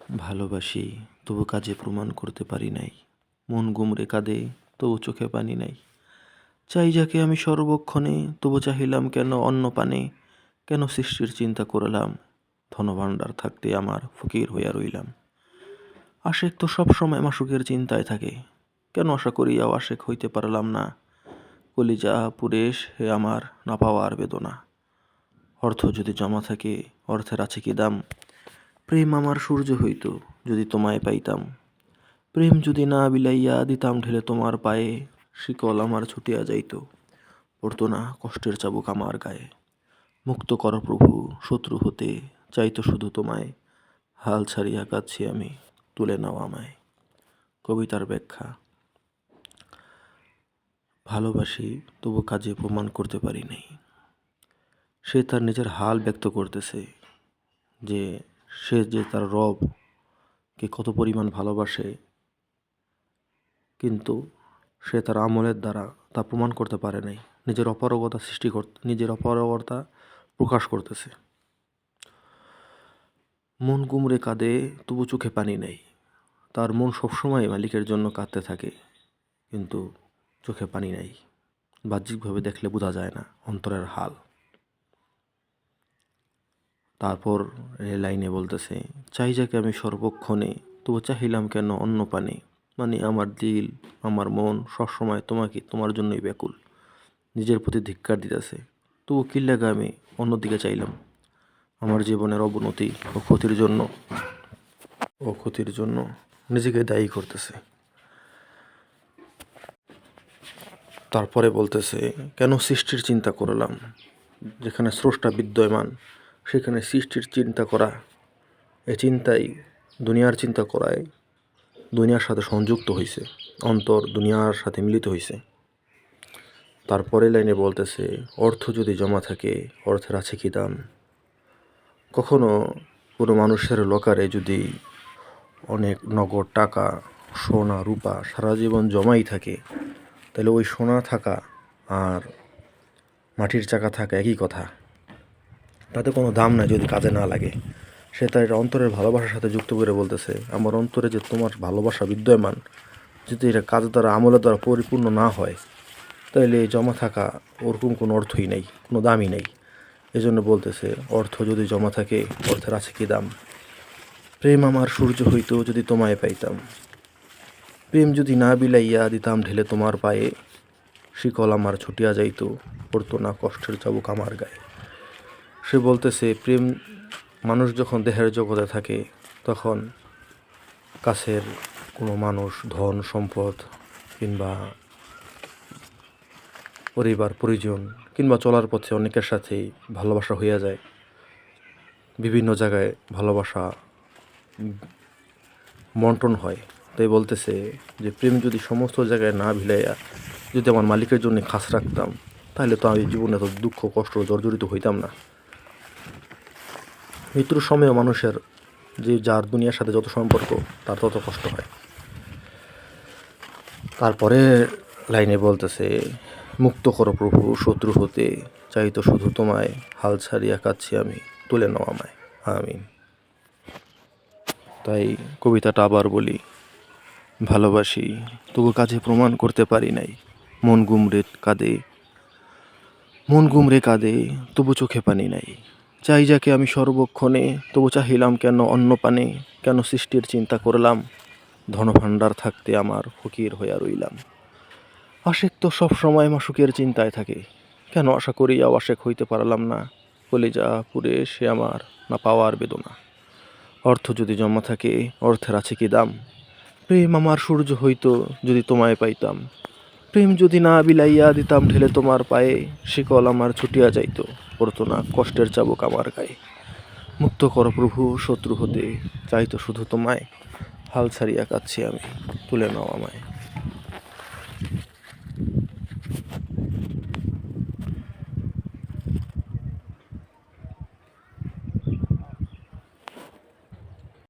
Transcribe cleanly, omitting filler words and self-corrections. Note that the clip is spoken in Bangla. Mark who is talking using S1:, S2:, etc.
S1: ভালোবাসি তবু কাজে প্রমাণ করতে পারি নাই, মন গুমরে কাঁদে তবু চোখে পানি নাই। চাই যাকে আমি সর্বক্ষণে, তবু চাহিলাম কেন অন্য পানে, কেন সৃষ্টির চিন্তা করলাম, ধনভাণ্ডার থাকতে আমার ফকির হইয়া রইলাম। আশেক তো সবসময় মাসুকের চিন্তায় থাকে, কেন আশা করিয়াও আশেক হইতে পারলাম না। কলিজা পুরে হে আমার না পাওয়ার বেদনা। অর্থ যদি জমা থাকে অর্থের আছে কি দাম, প্রেম আমার সূর্য হইত যদি তোমায় পাইতাম। প্রেম যদি না বিলাইয়া দিতাম ঢেলে তোমার পায়ে, শিকল আমার ছুটিয়া যাইত, পড়তো না কষ্টের চাবুক আমার গায়ে। মুক্ত কর প্রভু শত্রু হতে, চাইতো শুধু তোমায়, হাল ছাড়িয়া কাঁদছি আমি, তুলে নাও আমায়। কবিতার ব্যাখ্যা। ভালোবাসি তবু কাজে প্রমাণ করতে পারি নাই। সে তার নিজের হাল ব্যক্ত করতেছে যে সে যে তার রবকে কত পরিমাণ ভালোবাসে, কিন্তু সে তার আমলের দ্বারা তা প্রমাণ করতে পারে নাই। নিজের অপারগতা প্রকাশ করতেছে। মন গুমরে কাঁদে তবু চোখে পানি নেই। তার মন সবসময় মালিকের জন্য কাঁদতে থাকে, কিন্তু চোখে পানি নেই। বাহ্যিকভাবে দেখলে বোঝা যায় না অন্তরের হাল। তারপর লাইনে বলতেছে, চাই যাকে আমি সর্বক্ষণে, তবু চাহিলাম কেন অন্য পানে। মানে আমার দিল, আমার মন সবসময় তোমার জন্যই ব্যাকুল, নিজের প্রতি ধিক্কার দিতেছে, তবু কি লাগা আমি অন্যদিকে চাইলাম। আমার জীবনের অবনতি ও ক্ষতির জন্য নিজেকে দায়ী করতেছে। তারপরে বলতেছে, কেন সৃষ্টির চিন্তা করলাম। যেখানে স্রষ্টা বিদ্যমান সেখানে সৃষ্টির চিন্তা করা, এই চিন্তাই দুনিয়ার চিন্তা করায় দুনিয়ার সাথে সংযুক্ত হয়েছে, অন্তর দুনিয়ার সাথে মিলিত হয়েছে। তারপরে লাইনে বলতেছে, অর্থ যদি জমা থাকে অর্থের আছে কি দাম। কখনো কোনো মানুষের লকারে যদি অনেক নগদ টাকা, সোনা, রূপা সারা জীবন জমাই থাকে, তাহলে ওই সোনা থাকা আর মাটির চাকা থাকা একই কথা। তাতে কোনো দাম নাই যদি কাজে না লাগে। সে তার অন্তরের ভালোবাসার সাথে যুক্ত করে বলতেছে, আমার অন্তরে যে তোমার ভালোবাসা বিদ্যমান, যদি এটা কাজ দ্বারা আমলের দ্বারা পরিপূর্ণ না হয়, তাহলে জমা থাকা ওরকম কোনো অর্থই নেই, কোনো দামই নেই। এজন্য বলতেছে, অর্থ যদি জমা থাকে অর্থের আছে কি দাম। প্রেম আমার সূর্য হইতো যদি তোমায় পাইতাম। প্রেম যদি না বিলাইয়া দিতাম ঢেলে তোমার পায়ে, শিকল আমার ছুটিয়া যাইত, পড়তো না কষ্টের চাবুক আমার গায়ে। সে বলতেছে, প্রেম মানুষ যখন দেহের জগতে থাকে তখন কাছের কোনো মানুষ, ধন সম্পদ কিংবা পরিবার পরিজন কিংবা চলার পথে অনেকের সাথেই ভালোবাসা হইয়া যায়। বিভিন্ন জায়গায় ভালোবাসা বন্টন হয়। তাই বলতেছে যে প্রেম যদি সমস্ত জায়গায় না ভিলাইয়া যদি আমার মালিকের জন্য খাস রাখতাম, তাহলে তো আমি জীবনে এত দুঃখ কষ্ট জর্জরিত হইতাম না। মৃত্যুর সময়ও মানুষের যে যার দুনিয়ার সাথে যত সম্পর্ক তার তত কষ্ট হয়। তারপরে লাইনে বলতেছে, মুক্ত করো প্রভু শত্রু হতে, চাইতো শুধু তোমায়, হাল ছাড়িয়া কাঁদছি আমি, তুলে নাও আমায়। আমিন। তাই কবিতাটা আবার বলি, ভালোবাসি তবু কাজে প্রমাণ করতে পারি নাই। মন গুমরে কাঁদে তবু চোখে পানি নাই। চাই যাকে আমি সর্বক্ষণে, তবু চাহিলাম কেন অন্য পানে, কেন সৃষ্টির চিন্তা করলাম, ধনভাণ্ডার থাকতে আমার ফকির হইয়া রইলাম। আশেক তো সবসময় মাসুকের চিন্তায় থাকে, কেন আশা করিয়াও আশেক হইতে পারলাম না। কলিজা পুরে সে আমার না পাওয়ার বেদনা। অর্থ যদি জমা থাকে অর্থের আছে কি দাম। প্রেম আমার সূর্য হইতো যদি তোমায় পাইতাম। প্রেম যদি না বিলাইয়া দিতাম ঢেলে তোমার পায়ে, শিকল আমার ছুটিয়া যাইত, পড়তো না কষ্টের চাবুক আমার গায়ে। মুক্ত কর প্রভু শত্রু হতে, চাইতো শুধু তোমায়, হাল ছাড়িয়া কাঁদছি আমি, তুলে নাও আমায়।